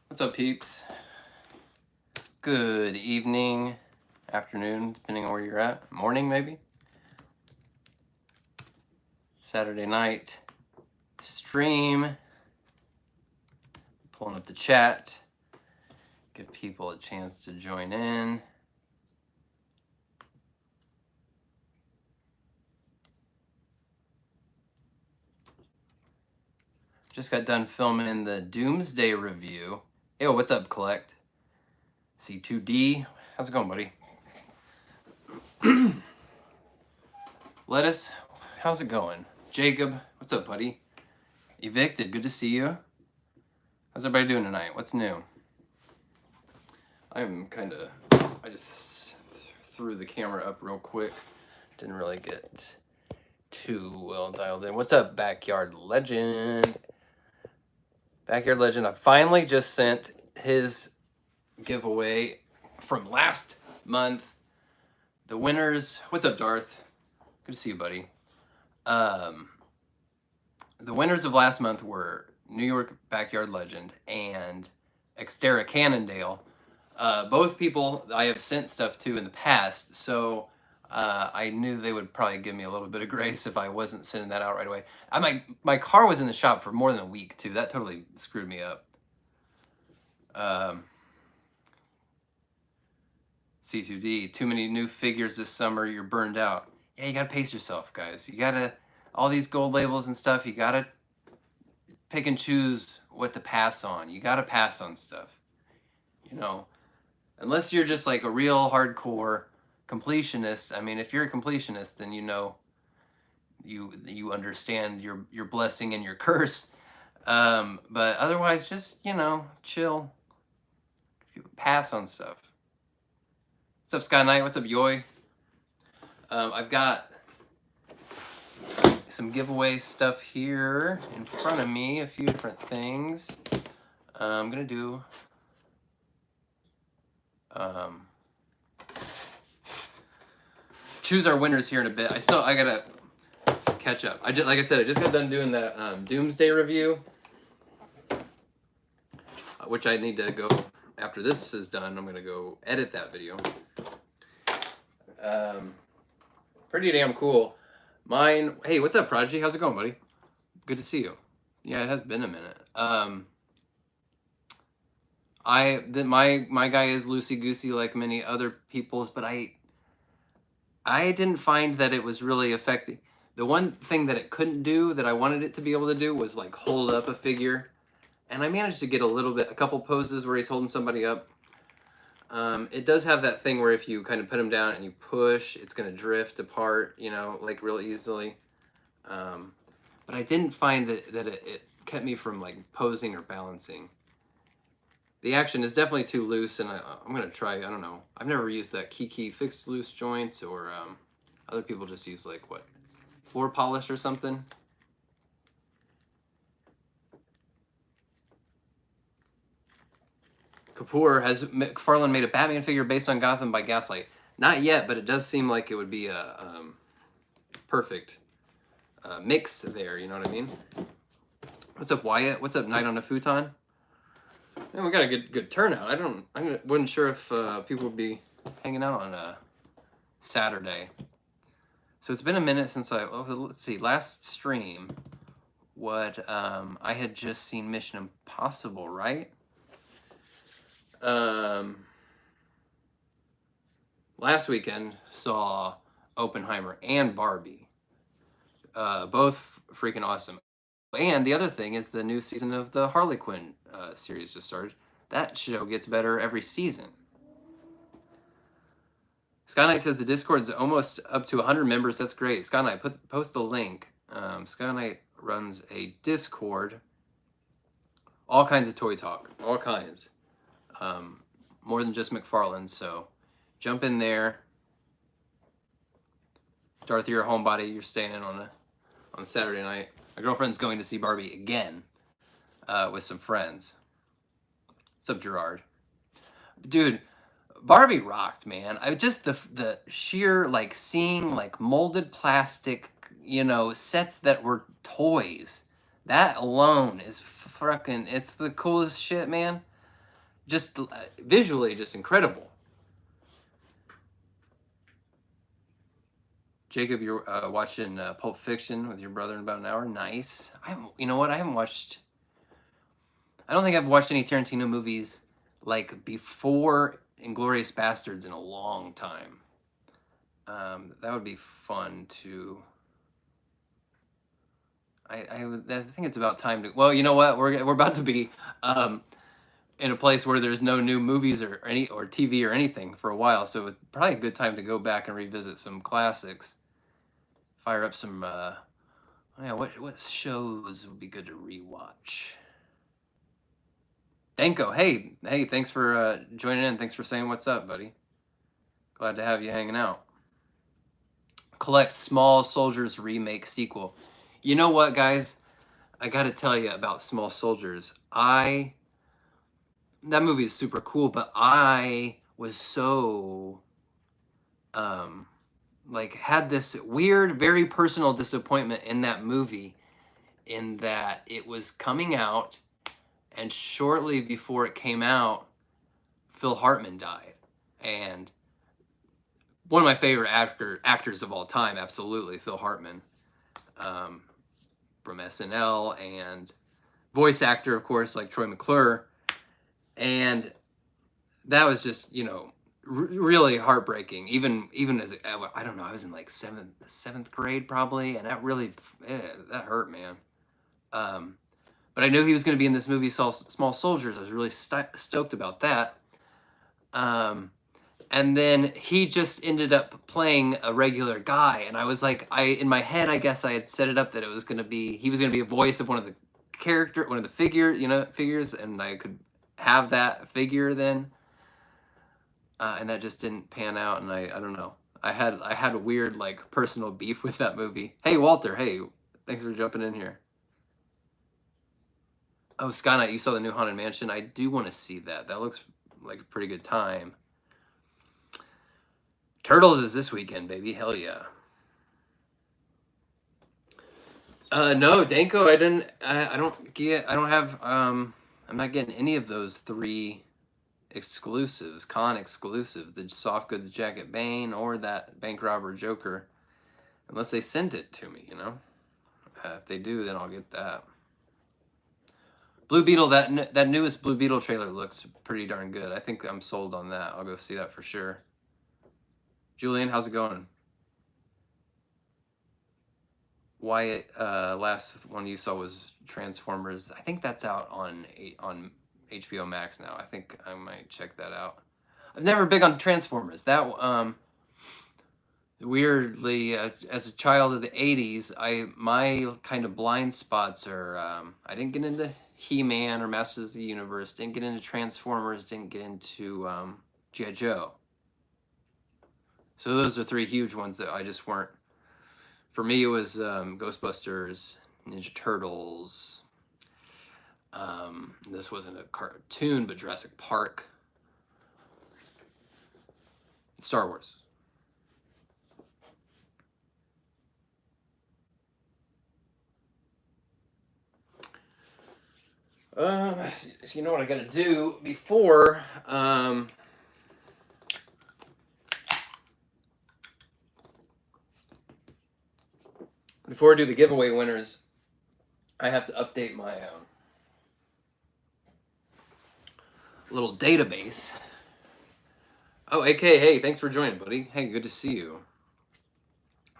What's up, peeps? Good evening, afternoon, depending on where you're at. Morning, maybe? Saturday night stream. Pulling up the chat. Give people a chance to join in. Just got done filming the Doomsday Review. Yo, what's up, Collect? C2D. How's it going, buddy? Lettuce, how's it going? Jacob, what's up, buddy? Evicted, good to see you. How's everybody doing tonight? What's new? I just threw the camera up real quick. Didn't really get too well dialed in. What's up, Backyard Legend? Backyard Legend, I finally just sent his giveaway from last month. The winners, what's up, Darth? Good to see you, buddy. The winners of last month were New York Backyard Legend and Xterra Cannondale. Both people I have sent stuff to in the past, so I knew they would probably give me a little bit of grace if I wasn't sending that out right away. My car was in the shop for more than a week too. That totally screwed me up. C2D, too many new figures this summer. You're burned out. Yeah, you gotta pace yourself, guys. You gotta, all these gold labels and stuff, you gotta pick and choose what to pass on. You gotta pass on stuff. You know, unless you're just like a real hardcore completionist. I mean, if you're a completionist, then you know you understand your blessing and your curse. But otherwise, just, you know, chill. Pass on stuff. What's up, Sky Knight? What's up, Yoy? I've got some giveaway stuff here in front of me, a few different things. I'm gonna do choose our winners here in a bit. I gotta catch up. Like I said, I just got done doing the Doomsday Review, which I need to go, after this is done, I'm gonna go edit that video. Pretty damn cool. Mine, hey, what's up, Prodigy? How's it going, buddy? Good to see you. Yeah, it has been a minute. My guy is loosey goosey like many other people's, but I didn't find that it was really effective. The one thing that it couldn't do that I wanted it to be able to do was like hold up a figure, and I managed to get a couple poses where he's holding somebody up. It does have that thing where if you kind of put him down and you push, it's going to drift apart, you know, like real easily. But I didn't find that it kept me from like posing or balancing. The action is definitely too loose, and I'm going to try, I don't know. I've never used that Kiki fixed loose joints, or other people just use like, what, floor polish or something? Kapoor, has McFarlane made a Batman figure based on Gotham by Gaslight? Not yet, but it does seem like it would be a perfect mix there, you know what I mean? What's up, Wyatt? What's up, Night on a Futon? Man, we got a good turnout. I wasn't sure if people would be hanging out on a Saturday. So it's been a minute since let's see, last stream, I had just seen Mission Impossible, right? Last weekend saw Oppenheimer and Barbie. Both freaking awesome. And the other thing is the new season of the Harley Quinn series just started. That show gets better every season. Sky Knight says the Discord is almost up to 100 members. That's great. Sky Knight, post the link. Sky Knight runs a Discord. All kinds of toy talk. All kinds. More than just McFarlane. So jump in there. Dorothy, you're a homebody. You're staying in on Saturday night. My girlfriend's going to see Barbie again with some friends. What's up, Gerard? Dude, Barbie rocked, man. I just the sheer like seeing like molded plastic, you know, sets that were toys. That alone is fucking, it's the coolest shit, man. just visually just incredible. Jacob, you're watching Pulp Fiction with your brother in about an hour. Nice. You know what? I don't think I've watched any Tarantino movies like before Inglourious Bastards in a long time. That would be fun to. I think it's about time to. Well, you know what? We're about to be in a place where there's no new movies or TV or anything for a while, so it's probably a good time to go back and revisit some classics. Fire up some. Yeah, what shows would be good to rewatch? Danko, hey, thanks for joining in. Thanks for saying what's up, buddy. Glad to have you hanging out. Collect Small Soldiers remake sequel. You know what, guys? I got to tell you about Small Soldiers. That movie is super cool, but I was so had this weird, very personal disappointment in that movie, in that it was coming out, and shortly before it came out, Phil Hartman died, and one of my favorite actors of all time, absolutely, Phil Hartman, from SNL, and voice actor, of course, like Troy McClure, and that was just, really heartbreaking. Even as I don't know, I was in like seventh grade probably, and that really that hurt, man. But I knew he was going to be in this movie, Small Soldiers. I was really stoked about that. And then he just ended up playing a regular guy, and I was like, in my head, I guess I had set it up that he was going to be a voice of one of the figures, and I could have that figure then. And that just didn't pan out, and I don't know. I had a weird like personal beef with that movie. Hey Walter, hey, thanks for jumping in here. Oh, Skynight, you saw the new Haunted Mansion? I do want to see that. That looks like a pretty good time. Turtles is this weekend, baby. Hell yeah. No, Danko, I'm not getting any of those 3 exclusives, con exclusives, the Soft Goods Jacket Bane or that Bank Robber Joker, unless they sent it to me, if they do, then I'll get that. Blue Beetle, that newest Blue Beetle trailer looks pretty darn good. I think I'm sold on that. I'll go see that for sure. Julian, how's it going? Wyatt, last one you saw was Transformers. I think that's out on HBO Max now. I think I might check that out. I've never been big on Transformers. That weirdly, as a child of the '80s, my kind of blind spots are I didn't get into He-Man or Masters of the Universe. Didn't get into Transformers. Didn't get into G.I. Joe. So those are 3 huge ones that I just weren't. For me, it was Ghostbusters, Ninja Turtles. This wasn't a cartoon, but Jurassic Park. Star Wars. So you know what I gotta do before I do the giveaway winners, I have to update my little database. Oh, AK, hey, thanks for joining, buddy. Hey, good to see you.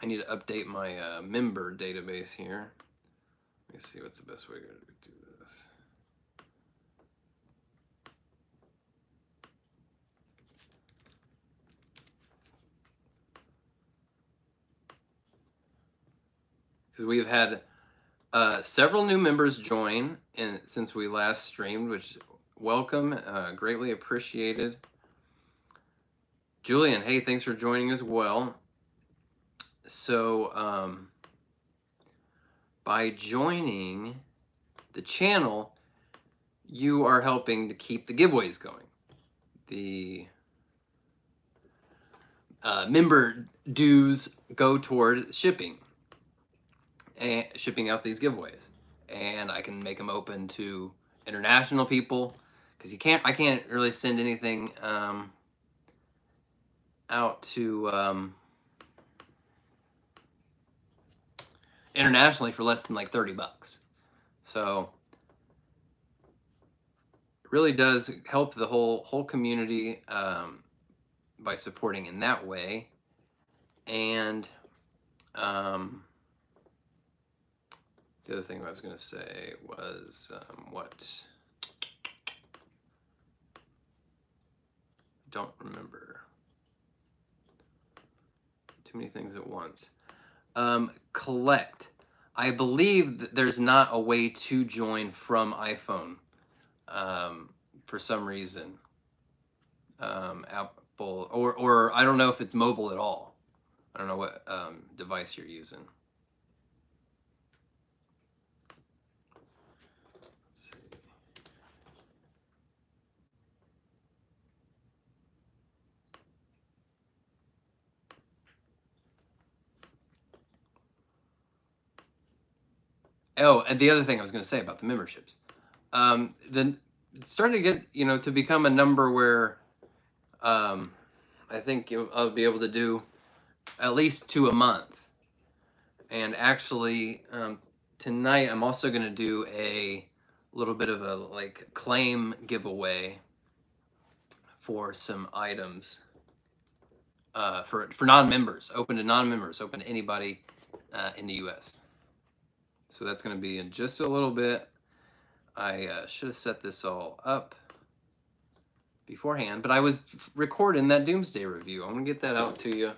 I need to update my member database here. Let me see what's the best way to do this. Because we've had several new members join since we last streamed, which welcome, greatly appreciated. Julian, hey, thanks for joining as well. So by joining the channel, you are helping to keep the giveaways going. The member dues go toward shipping out these giveaways, and I can make them open to international people because I can't really send anything out to internationally for less than like $30. So it really does help the whole community by supporting in that way. And the other thing I was going to say was what? Don't remember. Too many things at once. Collect. I believe that there's not a way to join from iPhone for some reason. Apple, or I don't know if it's mobile at all. I don't know what device you're using. Let's see. Oh, and the other thing I was going to say about the memberships, then it's starting to get to become a number where I think I'll be able to do at least 2 a month. And actually, tonight I'm also going to do a little bit of a like claim giveaway for some items for non-members, open to non-members, open to anybody in the U.S. So that's going to be in just a little bit. I should have set this all up beforehand, but I was recording that Doomsday review. I'm going to get that out to you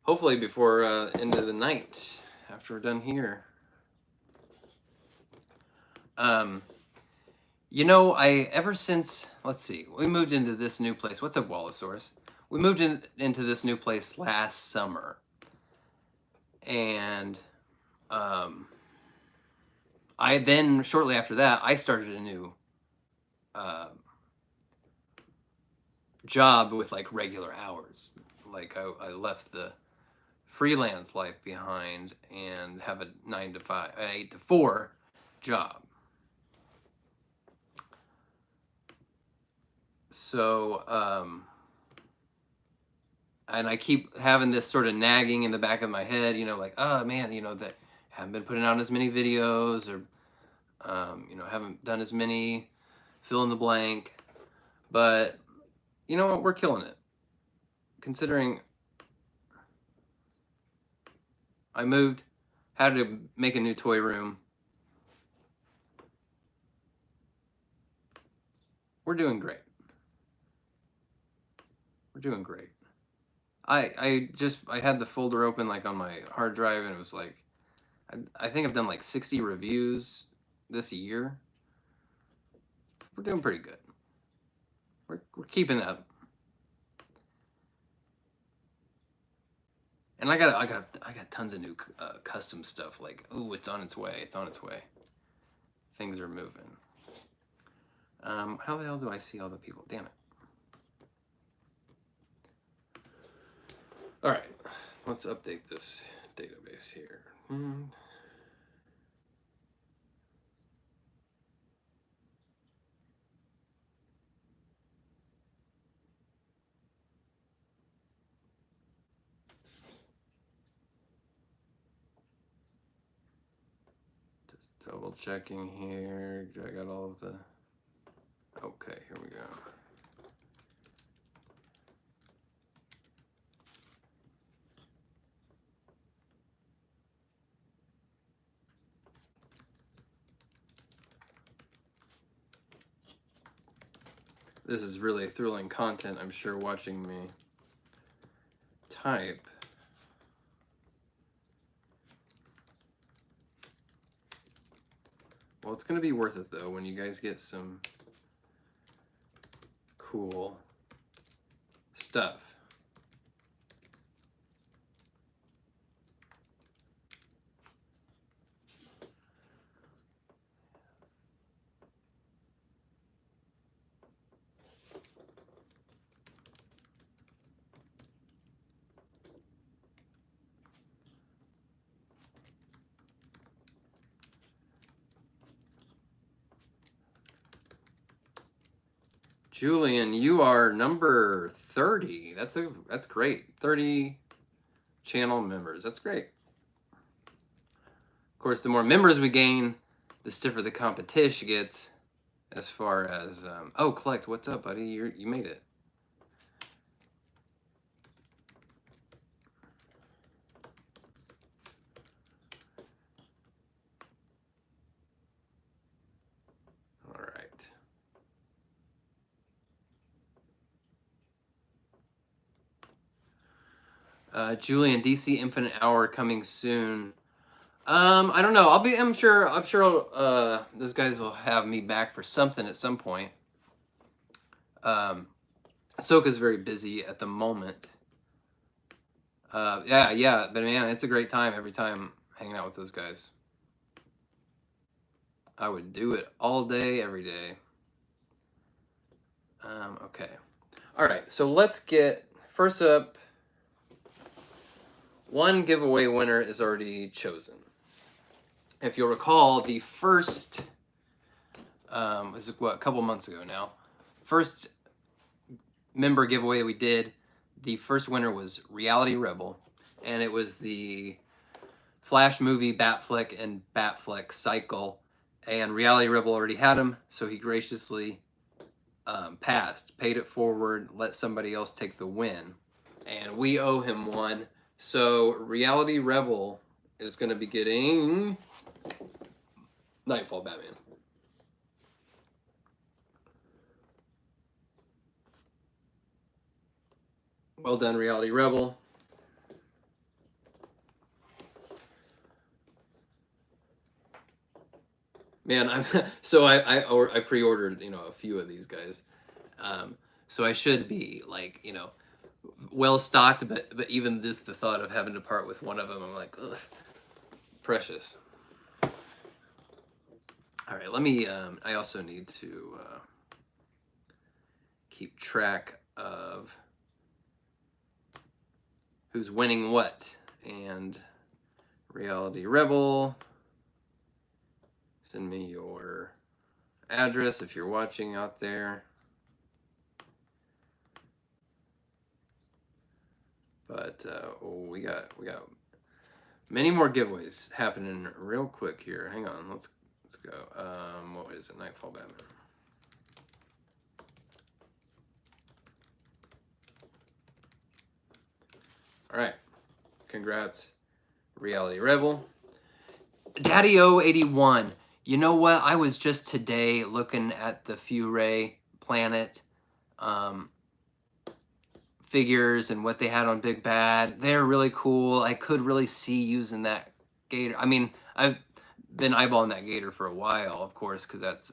hopefully before end of the night after we're done here. Ever since, let's see, we moved into this new place. What's up, Wallosaurus? We moved into this new place last summer. And I then, shortly after that, I started a new job with like regular hours. Like I left the freelance life behind and have a 9 to 5, 8 to 4 job. So, and I keep having this sort of nagging in the back of my head, like, oh man, that haven't been putting out as many videos or, haven't done as many fill in the blank. But you know what? We're killing it. Considering I moved, had to make a new toy room. We're doing great. We're doing great. I had the folder open like on my hard drive and it was like, I think I've done like 60 reviews this year. We're doing pretty good. We're keeping up. And I got tons of new custom stuff. Like, ooh, it's on its way. It's on its way. Things are moving. How the hell do I see all the people? Damn it. All right, let's update this database here. Just double checking here. I got all of the. Okay, here we go. This is really thrilling content, I'm sure, watching me type. Well, it's going to be worth it, though, when you guys get some cool stuff. Julian, you are number 30. That's great. 30 channel members. That's great. Of course, the more members we gain, the stiffer the competition gets as far as oh, Collect, what's up, buddy? You made it. All right. Julian, DC Infinite Hour coming soon. I don't know. I'm sure those guys will have me back for something at some point. Ahsoka's very busy at the moment. Yeah, but man, it's a great time every time hanging out with those guys. I would do it all day, every day. Okay. All right, so let's get, first up, one giveaway winner is already chosen. If you'll recall, the first, this is what, a couple months ago now, first member giveaway we did, the first winner was Reality Rebel, and it was the Flash movie Batfleck and Batfleck cycle, and Reality Rebel already had him, so he graciously passed, paid it forward, let somebody else take the win, and we owe him one. So Reality Rebel is going to be getting Nightfall Batman. Well done, Reality Rebel. Man, I pre-ordered, a few of these guys. So I should be like, well stocked, but even the thought of having to part with one of them, I'm like, ugh, precious. All right, let me, I also need to keep track of who's winning what. And Reality Rebel, send me your address if you're watching out there. But we got many more giveaways happening real quick here. Hang on, let's go. What is it? Nightfall Batman. All right, congrats, Reality Rebel. Daddy O81. You know what? I was just today looking at the Furay Planet figures and what they had on Big Bad. They're really cool. I could really see using that gator. I mean, I've been eyeballing that gator for a while, of course, because that's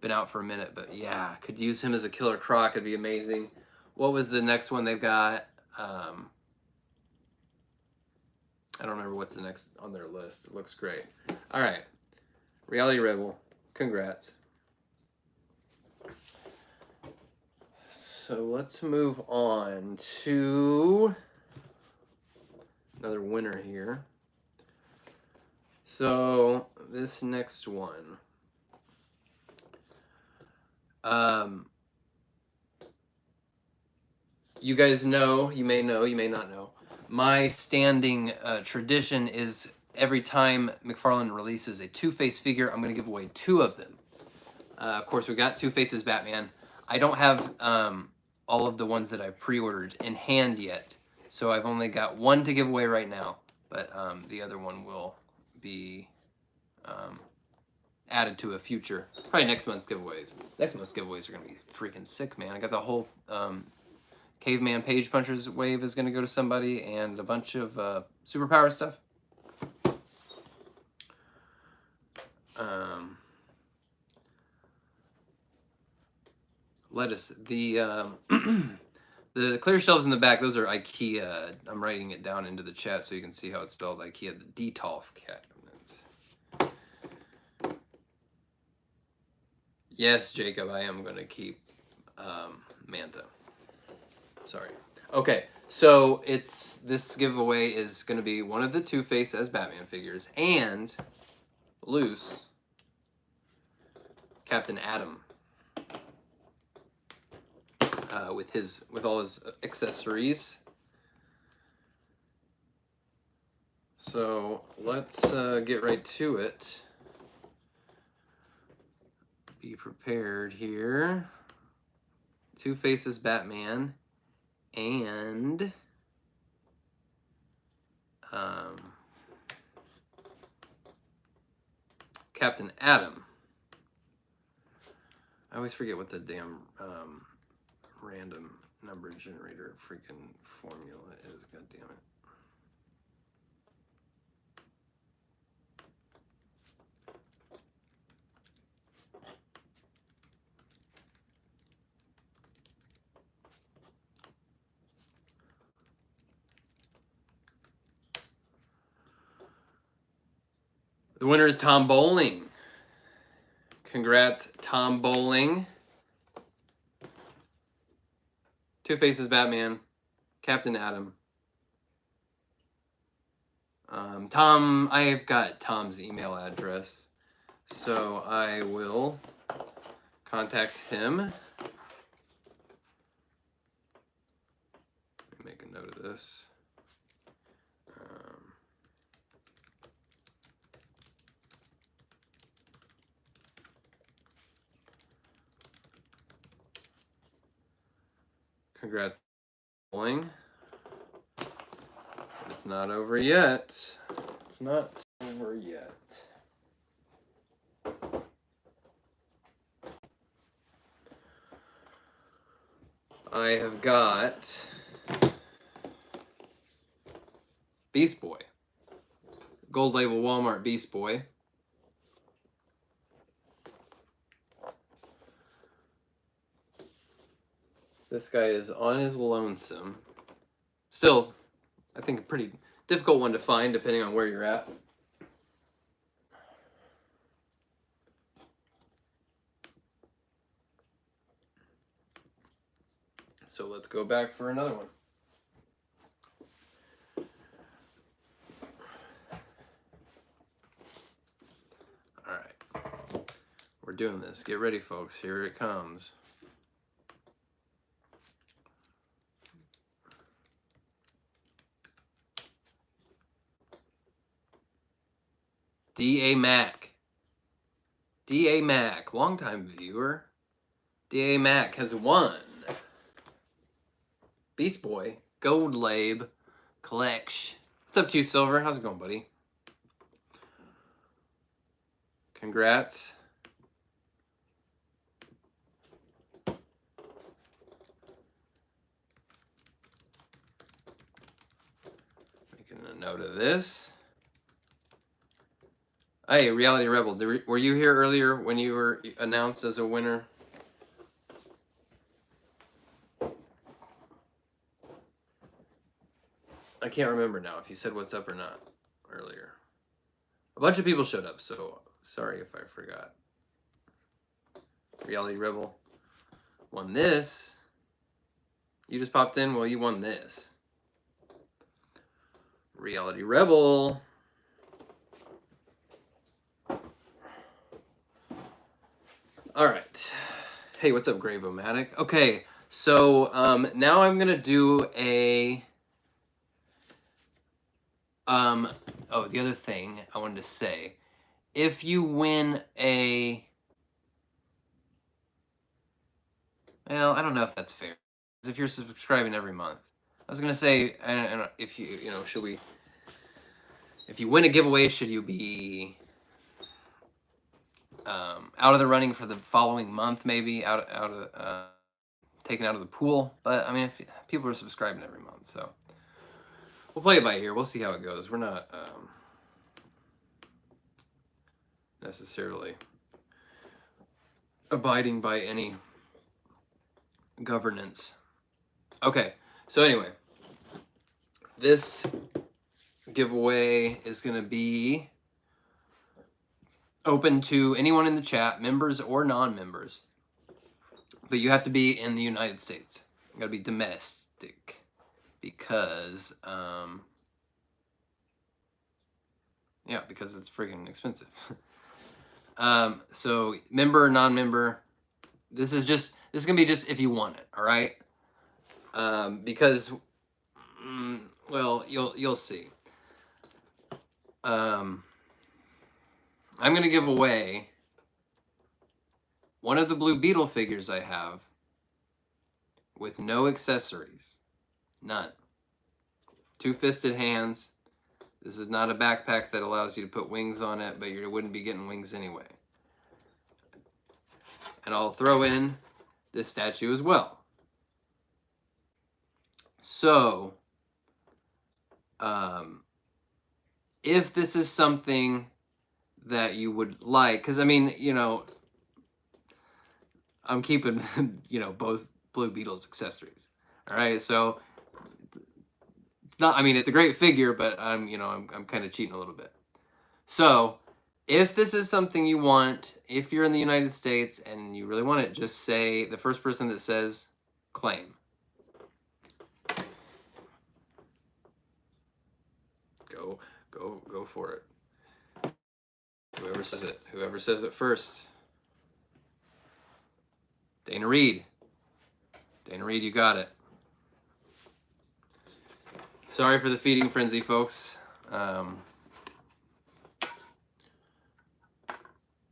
been out for a minute. But yeah, could use him as a Killer Croc. It'd be amazing. What was the next one they've got? I don't remember what's the next on their list. It looks great. All right. Reality Rebel, congrats. So let's move on to another winner here. So this next one. You guys know, you may know, you may not know. My standing tradition is every time McFarlane releases a Two-Face figure, I'm going to give away 2 of them. Of course, we got Two-Face's Batman. I don't have all of the ones that I pre-ordered in hand yet, so I've only got 1 to give away right now, but the other one will be added to a future, probably next month's giveaways. Next month's giveaways are going to be freaking sick, man. I got the whole Caveman Page Punchers wave is going to go to somebody, and a bunch of superpower stuff. Lettuce. The the clear shelves in the back, those are IKEA. I'm writing it down into the chat so you can see how it's spelled. IKEA, the Detolf cabinets. Yes, Jacob, I am going to keep Manta. Sorry. Okay, so this giveaway is going to be one of the Two-Face as Batman figures and loose Captain Atom. with all his accessories. So let's get right to it. Be prepared here. Two Faces Batman and Captain Atom. I always forget what the damn random number generator freaking formula is. God damn it. The winner is Tom Bowling. Congrats, Tom Bowling. Two Faces Batman, Captain Atom. Tom, I've got Tom's email address, so I will contact him. Let me make a note of this. Congrats, Bowling. But it's not over yet. It's not over yet. I have got Beast Boy. Gold label Walmart Beast Boy. This guy is on his lonesome. Still, I think a pretty difficult one to find depending on where you're at. So let's go back for another one. All right. We're doing this. Get ready, folks. Here it comes. D.A. Mack. D.A. Mack, longtime viewer. D.A. Mack has won Beast Boy Gold Lab Collection. What's up, Q Silver? How's it going, buddy? Congrats. Making a note of this. Hey, Reality Rebel, were you here earlier when you were announced as a winner? I can't remember now if you said what's up or not earlier. A bunch of people showed up, so sorry if I forgot. Reality Rebel won this. You just popped in, well, you won this. Reality Rebel. All right. Hey, what's up, Grave-O-Matic? Okay, so now I'm gonna do a oh, the other thing I wanted to say, if you win a, well, I don't know if that's fair, because if you're subscribing every month, I was gonna say, and if you know, should we, if you win a giveaway, should you be out of the running for the following month, maybe taken out of the pool? But I mean, if people are subscribing every month, so we'll play it by ear. We'll see how it goes. We're not necessarily abiding by any governance. Okay, so anyway, this giveaway is going to be open to anyone in the chat, members or non-members, but you have to be in the United States. You got to be domestic, because yeah, because it's freaking expensive. So member or non-member, This is gonna be just if you want it, all right? Because, well, you'll see. I'm gonna give away one of the Blue Beetle figures I have with no accessories, none. Two-fisted hands. This is not a backpack that allows you to put wings on it, but you wouldn't be getting wings anyway. And I'll throw in this statue as well. So, if this is something that you would like, because I mean, you know, I'm keeping, you know, both Blue Beetles accessories. All right, so not, I mean, it's a great figure, but I'm kind of cheating a little bit. So, if this is something you want, if you're in the United States and you really want it, just say the first person that says claim. Go for it. Whoever says it first. Dana Reed. Dana Reed, you got it. Sorry for the feeding frenzy, folks.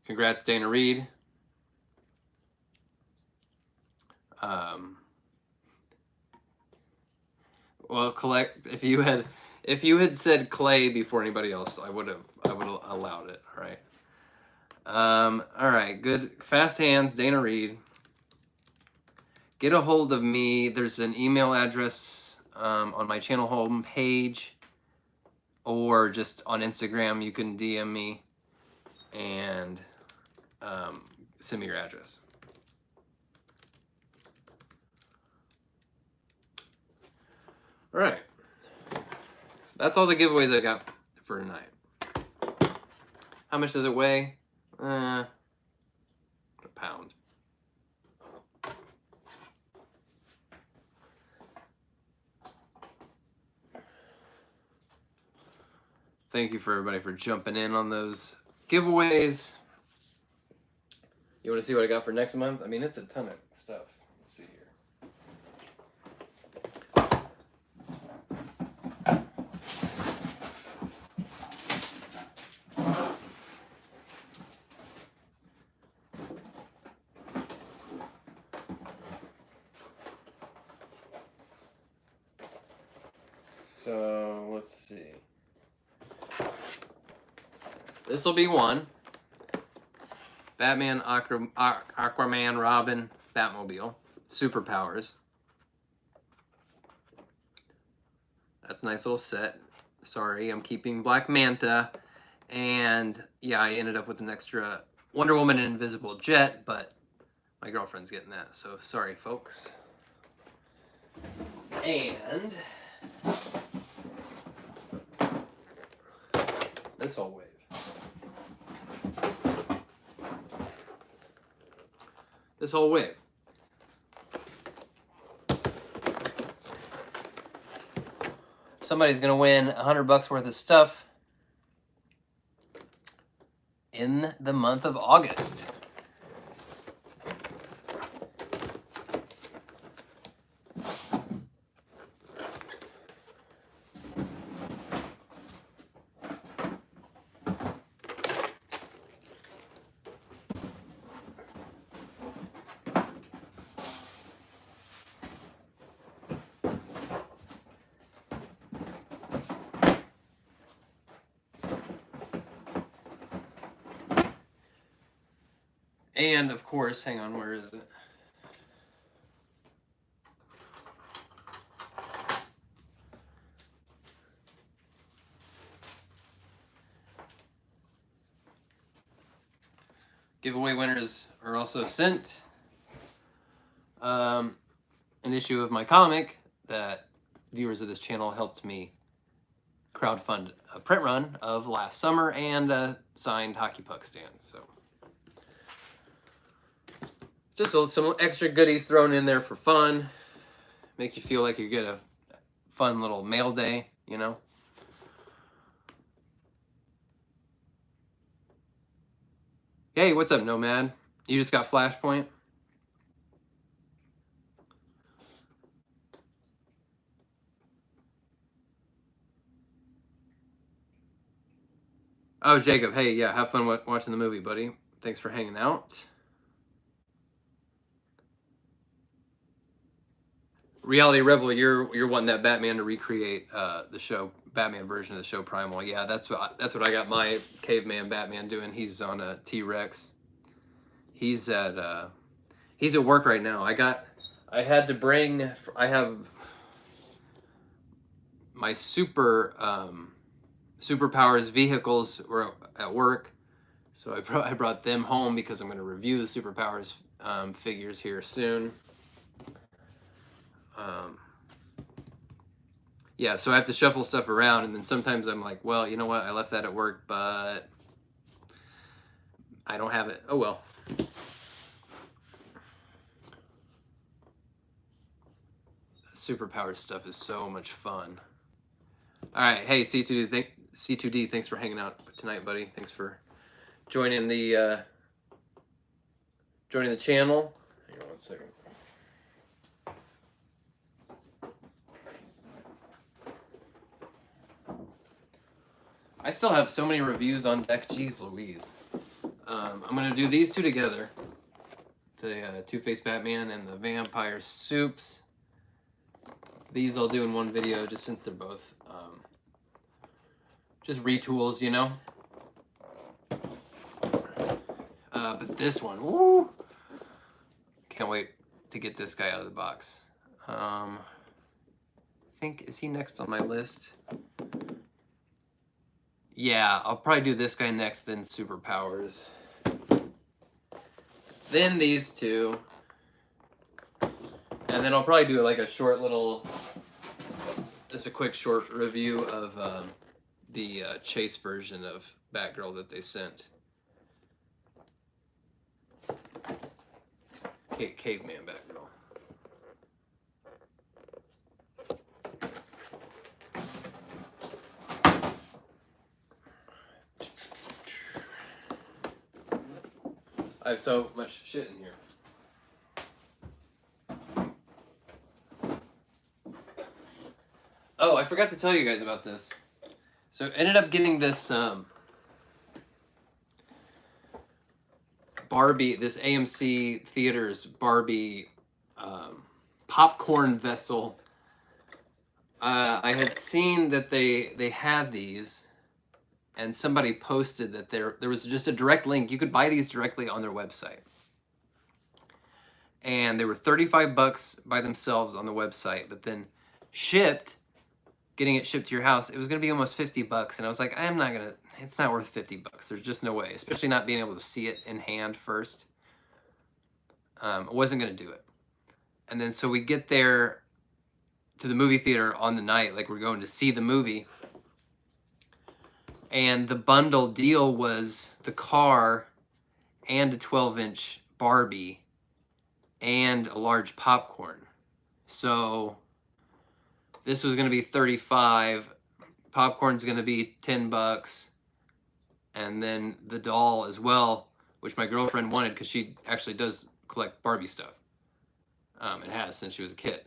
Congrats, Dana Reed. Well, collect. If you had said Clay before anybody else, I would have allowed it. All right. All right. Good. Fast hands, Dana Reed. Get a hold of me. There's an email address on my channel home page, or just on Instagram. You can DM me and send me your address. All right. That's all the giveaways I got for tonight. How much does it weigh? A pound. Thank you for everybody for jumping in on those giveaways. You want to see what I got for next month? I mean, it's a ton of stuff. Let's see here. So, let's see. This will be one. Batman, Aquaman, Robin, Batmobile. Superpowers. That's a nice little set. Sorry, I'm keeping Black Manta. And, yeah, I ended up with an extra Wonder Woman and Invisible Jet, but my girlfriend's getting that, so sorry, folks. And this whole wave. This whole wave. Somebody's gonna win $100 worth of stuff in the month of August. And of course, hang on, where is it? Giveaway winners are also sent an issue of my comic that viewers of this channel helped me crowdfund a print run of last summer, and a signed hockey puck stand. So just some extra goodies thrown in there for fun. Make you feel like you get a fun little mail day, you know? Hey, what's up, Nomad? You just got Flashpoint? Oh, Jacob, hey, yeah, have fun watching the movie, buddy. Thanks for hanging out. Reality Rebel, you're wanting that Batman to recreate the show Batman version of the show Primal. Yeah, that's what I got my caveman Batman doing. He's on a T-Rex. He's at work right now. I had to bring. I have my superpowers vehicles were at work, so I brought them home because I'm going to review the superpowers figures here soon. Yeah, so I have to shuffle stuff around, and then sometimes I'm like, well, you know what? I left that at work, but I don't have it. Oh well. Superpower stuff is so much fun. All right, hey C2D, thanks for hanging out tonight, buddy. Thanks for joining the channel. Hang on one second. I still have so many reviews on deck. Jeez Louise. I'm gonna do these two together. The Two-Face Batman and the Vampire Soups. These I'll do in one video just since they're both just retools, you know? But this one, woo! Can't wait to get this guy out of the box. I think, is he next on my list? Yeah, I'll probably do this guy next, then Superpowers. Then these two. And then I'll probably do like a short little, just a quick short review of the Chase version of Batgirl that they sent. Caveman Batgirl. I have so much shit in here. Oh, I forgot to tell you guys about this. So I ended up getting this Barbie, this AMC Theaters Barbie popcorn vessel. I had seen that they had these, and somebody posted that there was just a direct link. You could buy these directly on their website. And they were $35 by themselves on the website, but then getting it shipped to your house, it was gonna be almost $50. And I was like, it's not worth $50. There's just no way, especially not being able to see it in hand first. I wasn't gonna do it. And then so we get there to the movie theater on the night, like we're going to see the movie. And the bundle deal was the car and a 12-inch Barbie and a large popcorn. So this was gonna be $35. Popcorn's gonna be $10. And then the doll as well, which my girlfriend wanted because she actually does collect Barbie stuff. And has since she was a kid.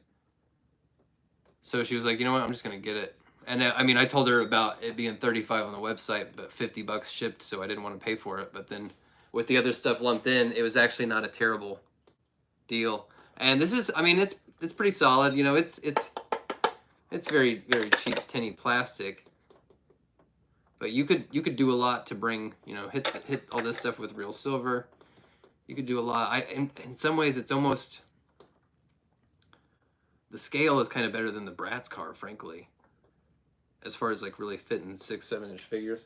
So she was like, you know what, I'm just gonna get it. And I mean, I told her about it being $35 on the website, but $50 shipped, so I didn't want to pay for it. But then with the other stuff lumped in, it was actually not a terrible deal. And this is, I mean, it's pretty solid. You know, it's very, very cheap tinny plastic. But you could do a lot to bring, you know, hit all this stuff with real silver. You could do a lot. In some ways, it's almost, the scale is kind of better than the Bratz car, frankly, as far as like really fitting 6-7 inch figures.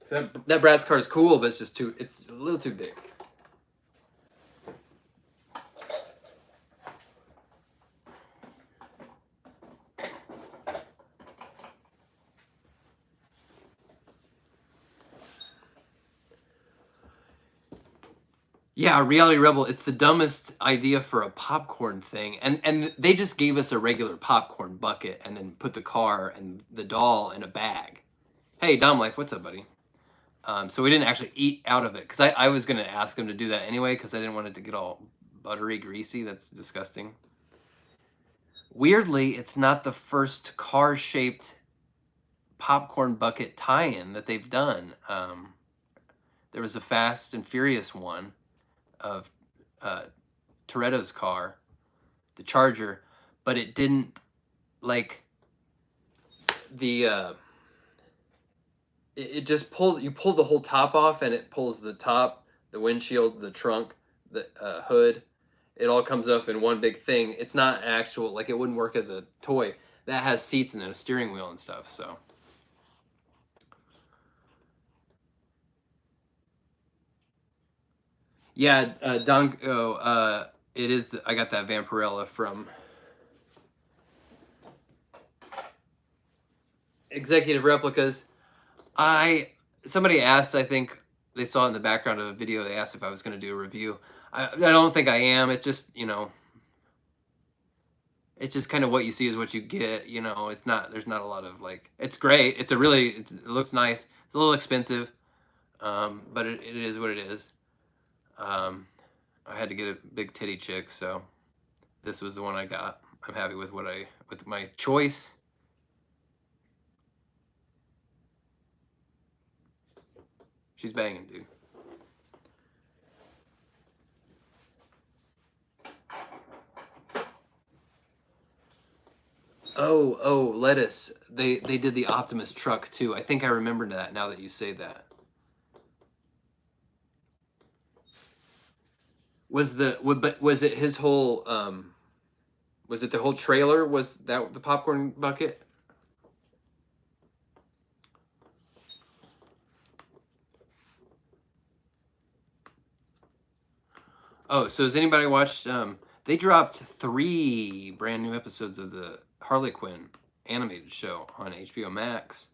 That Bratz car is cool, but it's a little too big. Yeah, Reality Rebel, it's the dumbest idea for a popcorn thing. And they just gave us a regular popcorn bucket and then put the car and the doll in a bag. Hey, Dom Life, what's up, buddy? So we didn't actually eat out of it, because I was going to ask him to do that anyway, because I didn't want it to get all buttery, greasy. That's disgusting. Weirdly, it's not the first car-shaped popcorn bucket tie-in that they've done. There was a Fast and Furious one of Toretto's car, the Charger, but it didn't, like, the it just pulled, you pull the whole top off and it pulls the top, the windshield, the trunk, the hood. It all comes off in one big thing. It's not actual, like, it wouldn't work as a toy. That has seats and then a steering wheel and stuff, so. Yeah, Donko, it is, I got that Vampirella from Executive Replicas. Somebody asked, I think they saw in the background of a video, they asked if I was going to do a review. I don't think I am. It's just, you know, it's just kind of what you see is what you get, you know. It's not, there's not a lot of, like, it's great. It's a really, it looks nice. It's a little expensive, but it is what it is. I had to get a big titty chick, so this was the one I got. I'm happy with with my choice. She's banging, dude. Oh, Lettuce. They did the Optimus truck too. I think I remember that now that you say that. Was it his whole was it the whole trailer? Was that the popcorn bucket? Oh, so has anybody watched they dropped 3 brand new episodes of the Harley Quinn animated show on HBO Max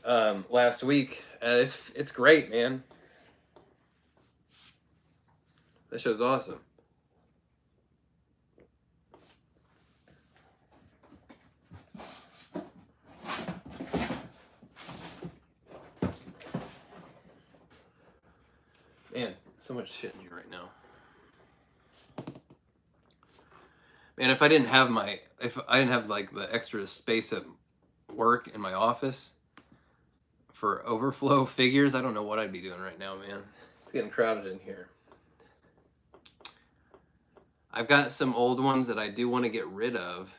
last week. It's great, man. That show's awesome. Man, so much shit in here right now. Man, if I didn't have like the extra space at work in my office for overflow figures, I don't know what I'd be doing right now, man. It's getting crowded in here. I've got some old ones that I do want to get rid of,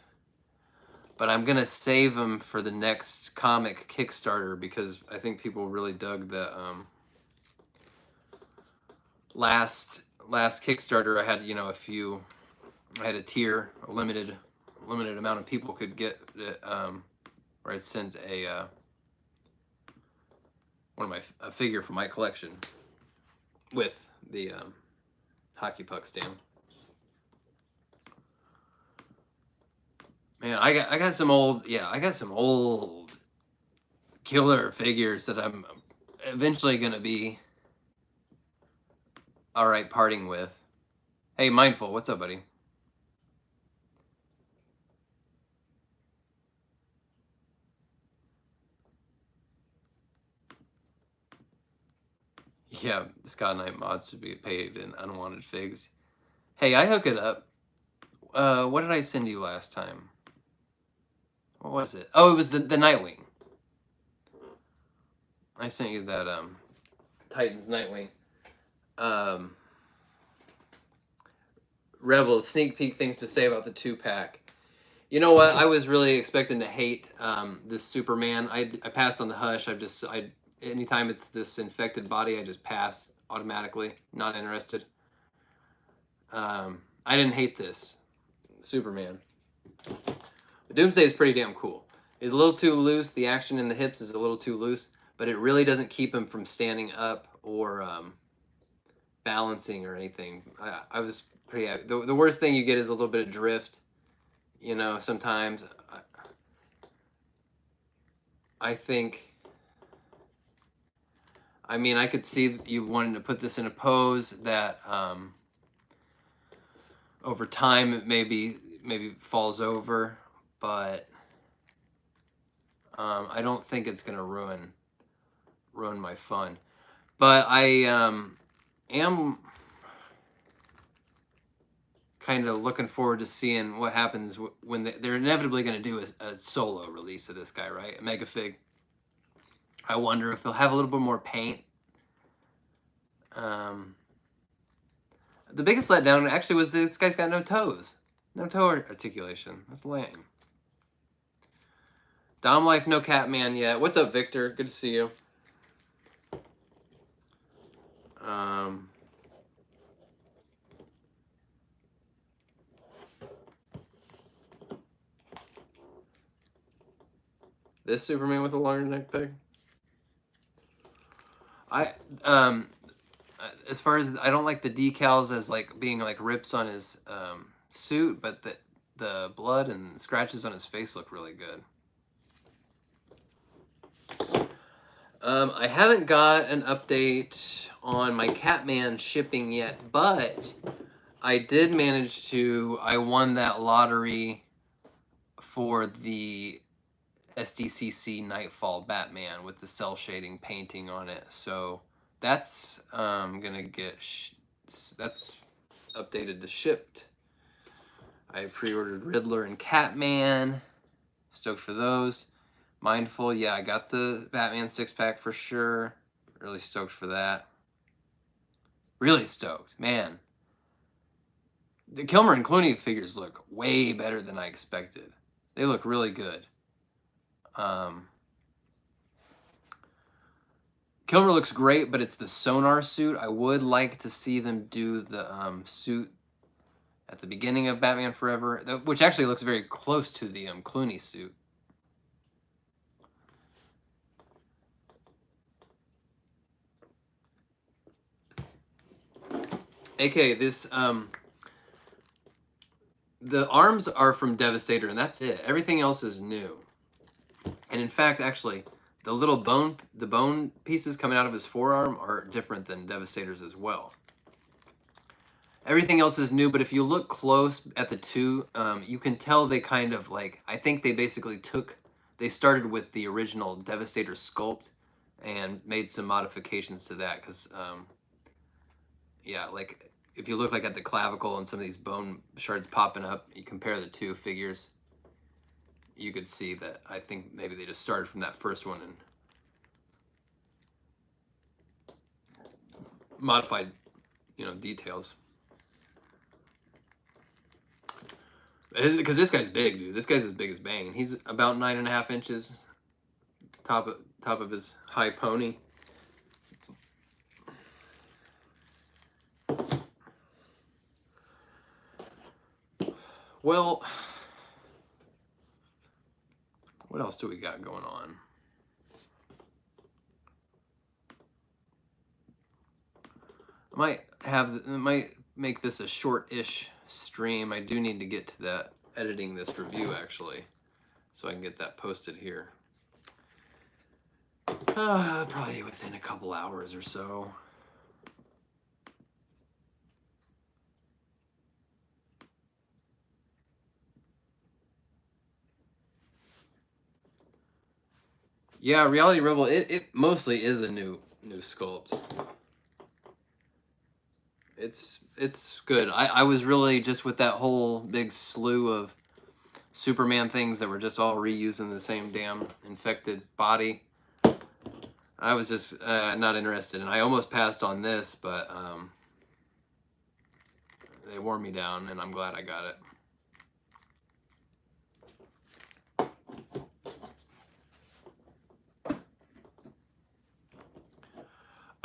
but I'm gonna save them for the next comic Kickstarter because I think people really dug the last Kickstarter. I had, you know, I had a tier, a limited amount of people could get it, where I sent a figure from my collection with the hockey puck stand. Man, I got some old killer figures that I'm eventually gonna be all right parting with. Hey, Mindful, what's up, buddy? Yeah, Scott Knight mods should be paid in unwanted figs. Hey, I hook it up. What did I send you last time? What was it? Oh, it was the Nightwing. I sent you that Titans Nightwing. Rebel sneak peek things to say about the 2-pack. You know what? I was really expecting to hate this Superman. I passed on the Hush. Anytime it's this infected body, I just pass automatically. Not interested. I didn't hate this Superman. Doomsday is pretty damn cool. He's a little too loose. The action in the hips is a little too loose, but it really doesn't keep him from standing up or balancing or anything. I was pretty happy. The worst thing you get is a little bit of drift. You know, sometimes. I think. I mean, I could see you wanting to put this in a pose that over time it maybe falls over, but I don't think it's gonna ruin my fun. But I am kind of looking forward to seeing what happens when they're inevitably going to do a solo release of this guy, right? A Megafig. I wonder if they'll have a little bit more paint. The biggest letdown actually was this guy's got no toes. No toe articulation. That's lame. Dom Life, no Catman yet. What's up, Victor? Good to see you. This Superman with a longer neck peg. As far as I don't like the decals as like being like rips on his suit, but the blood and scratches on his face look really good. I haven't got an update on my Catman shipping yet, but I did manage to. I won that lottery for the SDCC Nightfall Batman with the cell shading painting on it. So that's gonna get that's updated to shipped. I pre-ordered Riddler and Catman. Stoked for those. Mindful, yeah, I got the Batman 6-pack for sure. Really stoked for that. Really stoked, man. The Kilmer and Clooney figures look way better than I expected. They look really good. Kilmer looks great, but it's the Sonar suit. I would like to see them do the suit at the beginning of Batman Forever, which actually looks very close to the Clooney suit. AK, this the arms are from Devastator, and that's it. Everything else is new. And in fact, actually, the little bone pieces coming out of his forearm are different than Devastator's as well. Everything else is new, but if you look close at the two, you can tell they kind of like, I think they basically they started with the original Devastator sculpt and made some modifications to that because, yeah, like if you look like at the clavicle and some of these bone shards popping up, you compare the two figures, you could see that I think maybe they just started from that first one and modified, details. Because this guy's big, dude. This guy's as big as Bane. He's about 9.5 inches, top of his high pony. Well, what else do we got going on? I might make this a short-ish stream. I do need to get to that editing this review actually, so I can get that posted here. Probably within a couple hours or so. Yeah, Reality Rebel, it mostly is a new sculpt. It's good. I was really just with that whole big slew of Superman things that were just all reusing the same damn infected body. I was just not interested, and I almost passed on this, but they wore me down, and I'm glad I got it.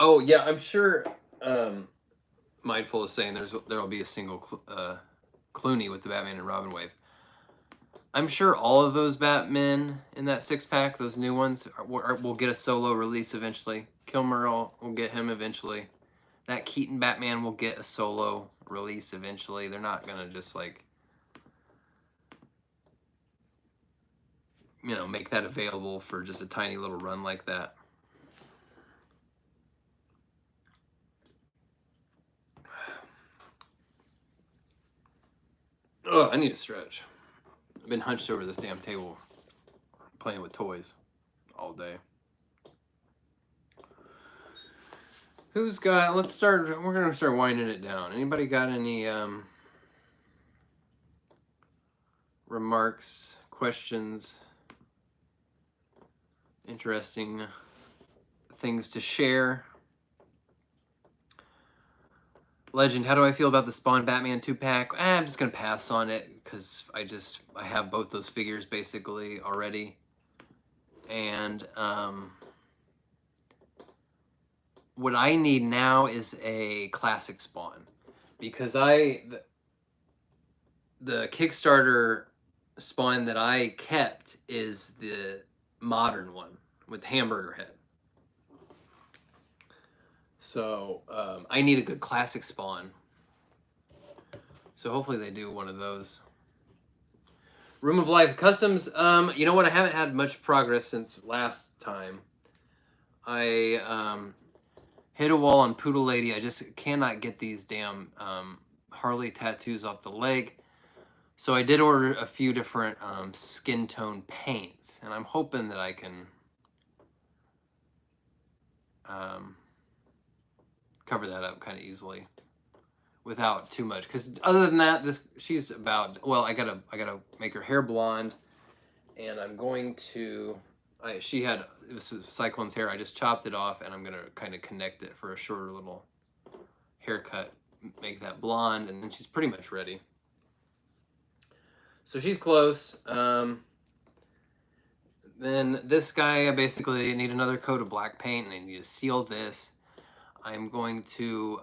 Oh yeah, I'm sure. Mindful is saying there'll be a single Clooney with the Batman and Robin wave. I'm sure all of those Batmen in that 6-pack, those new ones, will get a solo release eventually. Kilmer will get him eventually. That Keaton Batman will get a solo release eventually. They're not gonna just like, make that available for just a tiny little run like that. Oh, I need to stretch. I've been hunched over this damn table playing with toys all day. Who's got, we're gonna start winding it down. Anybody got any remarks, questions, interesting things to share. Legend, how do I feel about the Spawn Batman 2-pack? I'm just going to pass on it because I have both those figures basically already. And what I need now is a classic Spawn, because the Kickstarter Spawn that I kept is the modern one with the hamburger head. So I need a good classic Spawn. So hopefully they do one of those. Room of Life Customs. You know what? I haven't had much progress since last time. I hit a wall on Poodle Lady. I just cannot get these damn Harley tattoos off the leg. So I did order a few different skin tone paints, and I'm hoping that I can cover that up kind of easily without too much. Because other than that, she's about, well, I gotta make her hair blonde, and I'm going to. It was Cyclone's hair. I just chopped it off, and I'm gonna kind of connect it for a shorter little haircut, make that blonde, and then she's pretty much ready. So she's close. Then this guy, I basically need another coat of black paint, and I need to seal this. I'm going to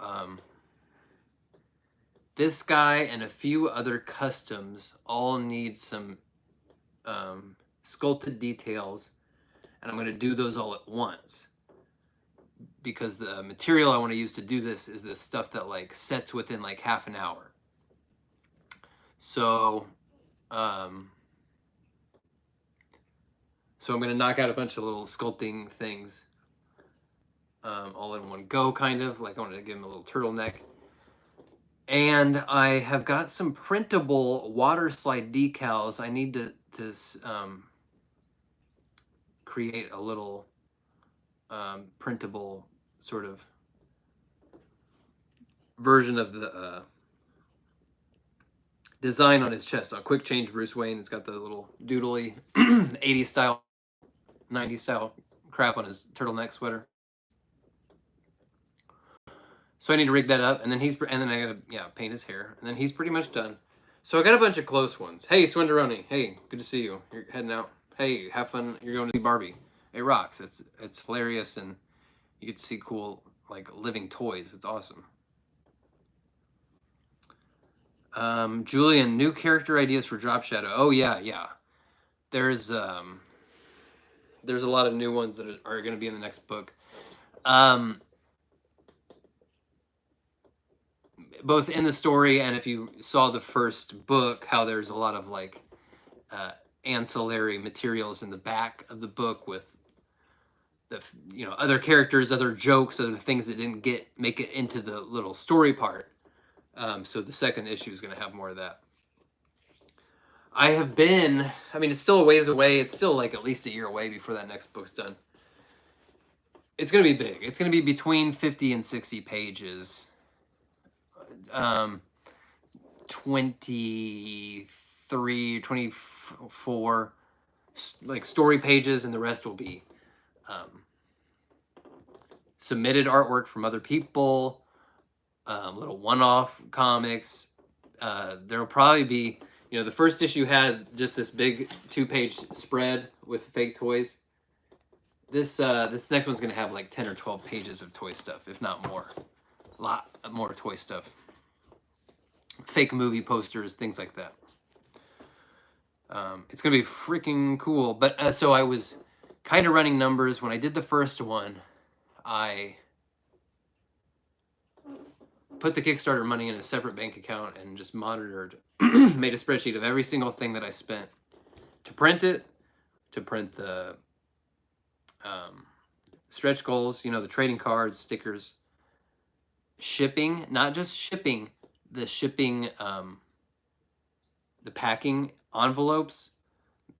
this guy and a few other customs all need some sculpted details, and I'm going to do those all at once, because the material I want to use to do this is this stuff that like sets within like half an hour. So I'm going to knock out a bunch of little sculpting things all in one go, kind of. Like I wanted to give him a little turtleneck. And I have got some printable water slide decals. I need to create a little printable sort of version of the design on his chest. A quick change Bruce Wayne. It's got the little doodly 80s style, 90s style crap on his turtleneck sweater. So I need to rig that up, and then I gotta paint his hair, and then he's pretty much done. So I got a bunch of close ones. Hey, Swinderoni. Hey, good to see you. You're heading out. Hey, have fun. You're going to see Barbie. It rocks. It's hilarious, and you get to see cool like living toys. It's awesome. Julian, new character ideas for Drop Shadow. Oh yeah. There's a lot of new ones that are going to be in the next book. Both in the story, and if you saw the first book, how there's a lot of like ancillary materials in the back of the book with the other characters, other jokes, other things that didn't make it into the little story part. So the second issue is going to have more of that. It's still a ways away. It's still like at least a year away before that next book's done. It's going to be big. It's going to be between 50 and 60 pages. 23, 24 like story pages, and the rest will be submitted artwork from other people, little one-off comics. There'll probably be, the first issue had just this big 2-page spread with fake toys. This next one's gonna have like 10 or 12 pages of toy stuff, if not more. A lot more toy stuff. Fake movie posters, things like that. It's gonna be freaking cool. But so I was kind of running numbers when I did the first one. I put the Kickstarter money in a separate bank account and just monitored, made a spreadsheet of every single thing that I spent to print it, to print the stretch goals, the trading cards, stickers, shipping, not just shipping, the shipping, the packing envelopes,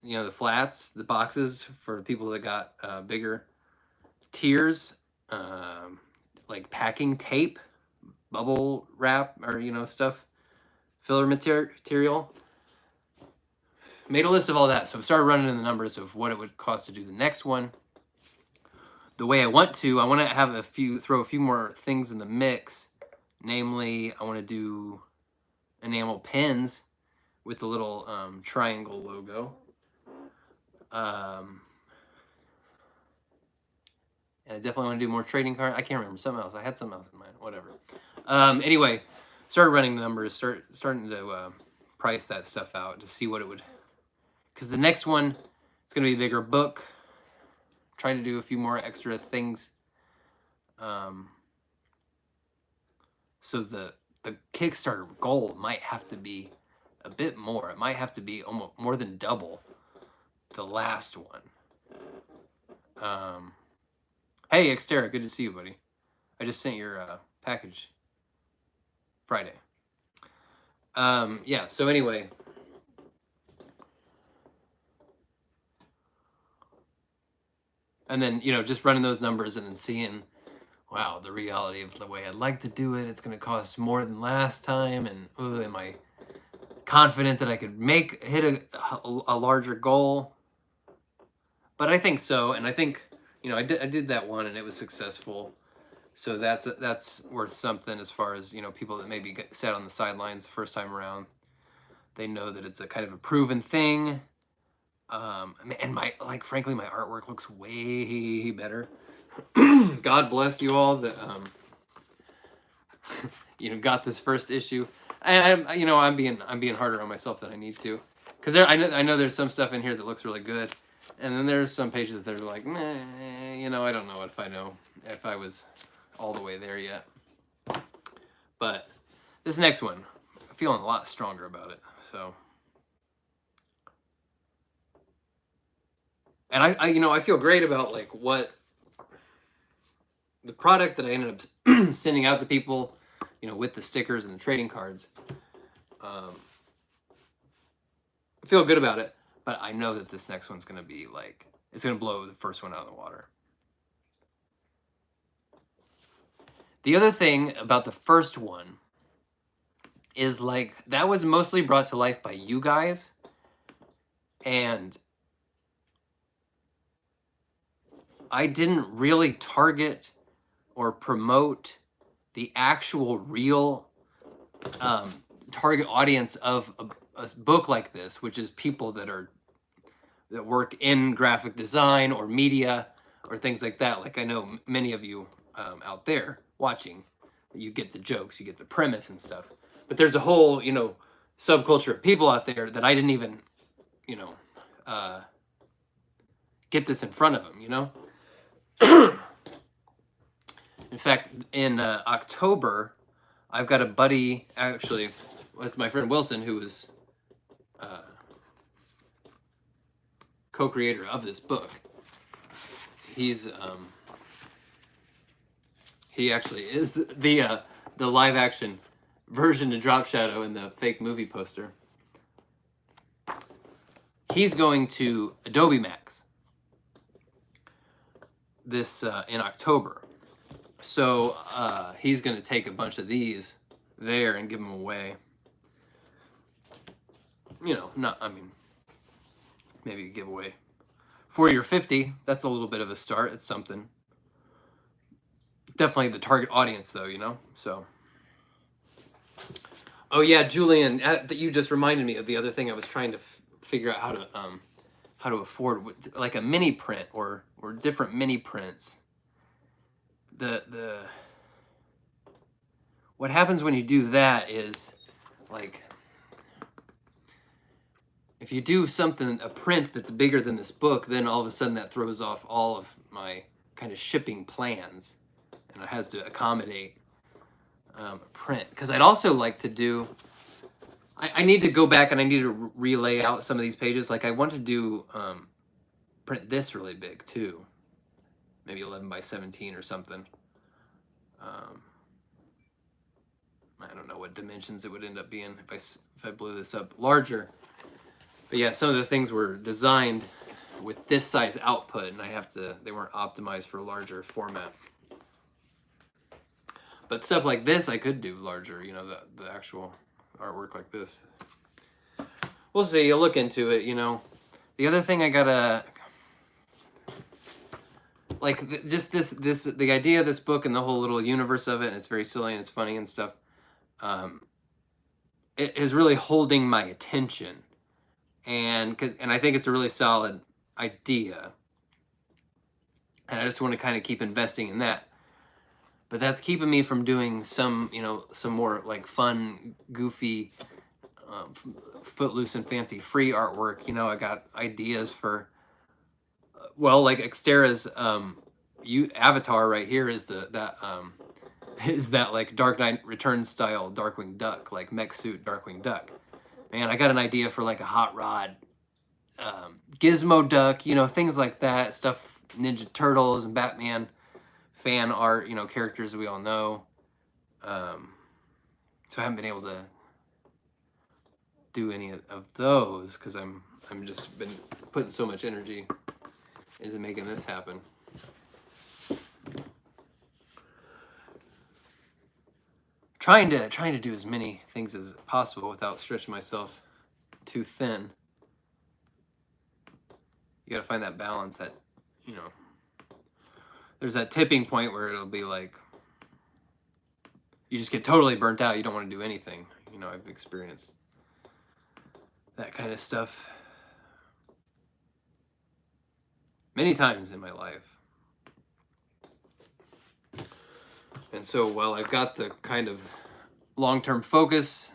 the flats, the boxes for people that got bigger tiers, like packing tape, bubble wrap, or stuff, filler material, made a list of all that. So I started running in the numbers of what it would cost to do the next one. The way I want to have throw a few more things in the mix. Namely, I want to do enamel pins with the little triangle logo. And I definitely want to do more trading cards. I can't remember something else. I had something else in mind. Whatever. Anyway, started running the numbers. Starting to price that stuff out to see what it would. Because the next one, it's going to be a bigger book. Trying to do a few more extra things. So the Kickstarter goal might have to be a bit more. It might have to be almost more than double the last one. Hey, Xterra, good to see you, buddy. I just sent your package Friday. Yeah, so anyway. And then, just running those numbers and then seeing, wow, the reality of the way I'd like to do it, it's going to cost more than last time. And am I confident that I could hit a larger goal? But I think so. And I think, I did that one and it was successful. So that's worth something as far as, people that maybe sat on the sidelines the first time around. They know that it's a kind of a proven thing. And frankly, my artwork looks way better. God bless you all that, got this first issue. And I'm being harder on myself than I need to, because I know there's some stuff in here that looks really good, and then there's some pages that are like, meh, I don't know if I was all the way there yet. But this next one, I'm feeling a lot stronger about it. So, and I feel great about what the product that I ended up sending out to people, with the stickers and the trading cards. I feel good about it, but I know that this next one's going to be it's going to blow the first one out of the water. The other thing about the first one is that was mostly brought to life by you guys, and I didn't really target or promote the actual real target audience of a book like this, which is people that work in graphic design or media or things like that. I know many of you out there watching, you get the jokes, you get the premise and stuff. But there's a whole, subculture of people out there that I didn't even, get this in front of them, In fact, in October, I've got a buddy, actually, it's my friend Wilson, who is co-creator of this book. He actually is the live action version of Drop Shadow in the fake movie poster. He's going to Adobe Max this in October. So he's going to take a bunch of these there and give them away. Maybe give away 40 or 50. That's a little bit of a start. It's something. Definitely the target audience, though, so. Oh, yeah, Julian, you just reminded me of the other thing I was trying to figure out how to afford, like a mini print or different mini prints. What happens when you do that is, if you do a print that's bigger than this book, then all of a sudden that throws off all of my kind of shipping plans, and it has to accommodate a print. Because I'd also like to do, I need to go back and I need to relay out some of these pages. I want to do, print this really big too. Maybe 11 by 17 or something. I don't know what dimensions it would end up being if I blew this up larger. But yeah, some of the things were designed with this size output, and they weren't optimized for a larger format. But stuff like this I could do larger, the actual artwork like this. we'll see. I'll look into it, you know. The other thing I gotta, like, just the idea of this book and the whole little universe of it, and it's very silly and it's funny and stuff, it is really holding my attention. And I think it's a really solid idea. And I just want to kind of keep investing in that. But that's keeping me from doing some, you know, some more like fun, goofy, footloose and fancy free artwork. You know, I got ideas for, well, like Xterra's avatar right here is that like Dark Knight Returns style Darkwing Duck, like mech suit Darkwing Duck. Man, I got an idea for like a hot rod Gizmo Duck, you know, things like that stuff. Ninja Turtles and Batman fan art, you know, characters we all know. So I haven't been able to do any of those because I'm just been putting so much energy into making this happen. Trying to do as many things as possible without stretching myself too thin. You got to find that balance, that, you know, there's that tipping point where it'll be like you just get totally burnt out. You don't want to do anything. You know, I've experienced that kind of stuff many times in my life. And so while I've got the kind of long-term focus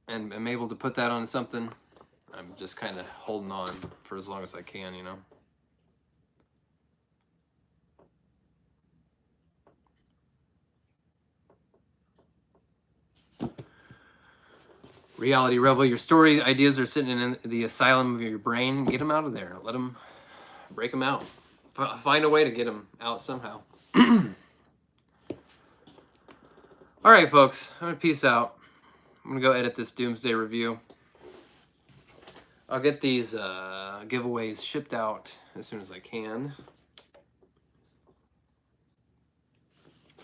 and I'm able to put that on something, I'm just kind of holding on for as long as I can, you know. Reality Rebel, your story ideas are sitting in the asylum of your brain. Get them out of there. Let them, break them out. Find a way to get them out somehow. All right, folks. I'm going to peace out. I'm going to go edit this Doomsday Review. I'll get these giveaways shipped out as soon as I can.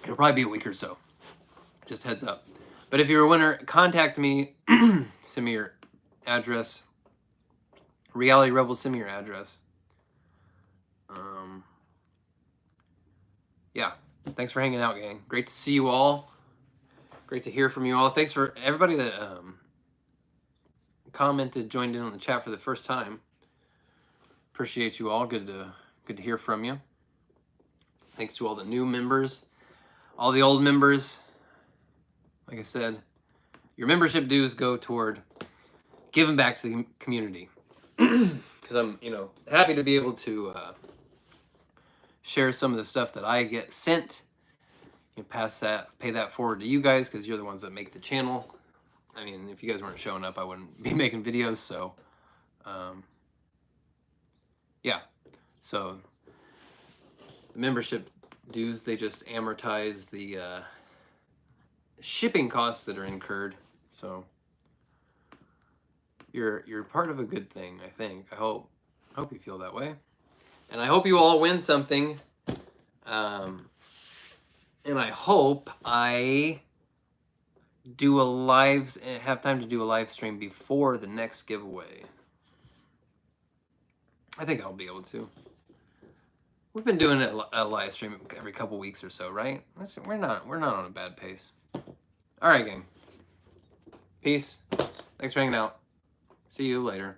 It'll probably be a week or so. Just heads up. But if you're a winner, contact me. Send me your address. Reality Rebel, send me your address. Yeah. Thanks for hanging out, gang. Great to see you all. Great to hear from you all. Thanks for everybody that commented, joined in on the chat for the first time. Appreciate you all. Good to hear from you. Thanks to all the new members, all the old members. Like I said, your membership dues go toward giving back to the community. Because I'm, you know, happy to be able to share some of the stuff that I get sent. You can pay that forward to you guys because you're the ones that make the channel. I mean, if you guys weren't showing up, I wouldn't be making videos. So, yeah. So the membership dues, they just amortize the shipping costs that are incurred. So you're part of a good thing, I think. I hope you feel that way. And I hope you all win something. And I hope I have time to do a live stream before the next giveaway. I think I'll be able to. We've been doing a live stream every couple weeks or so, right? We're not on a bad pace. All right, gang. Peace. Thanks for hanging out. See you later.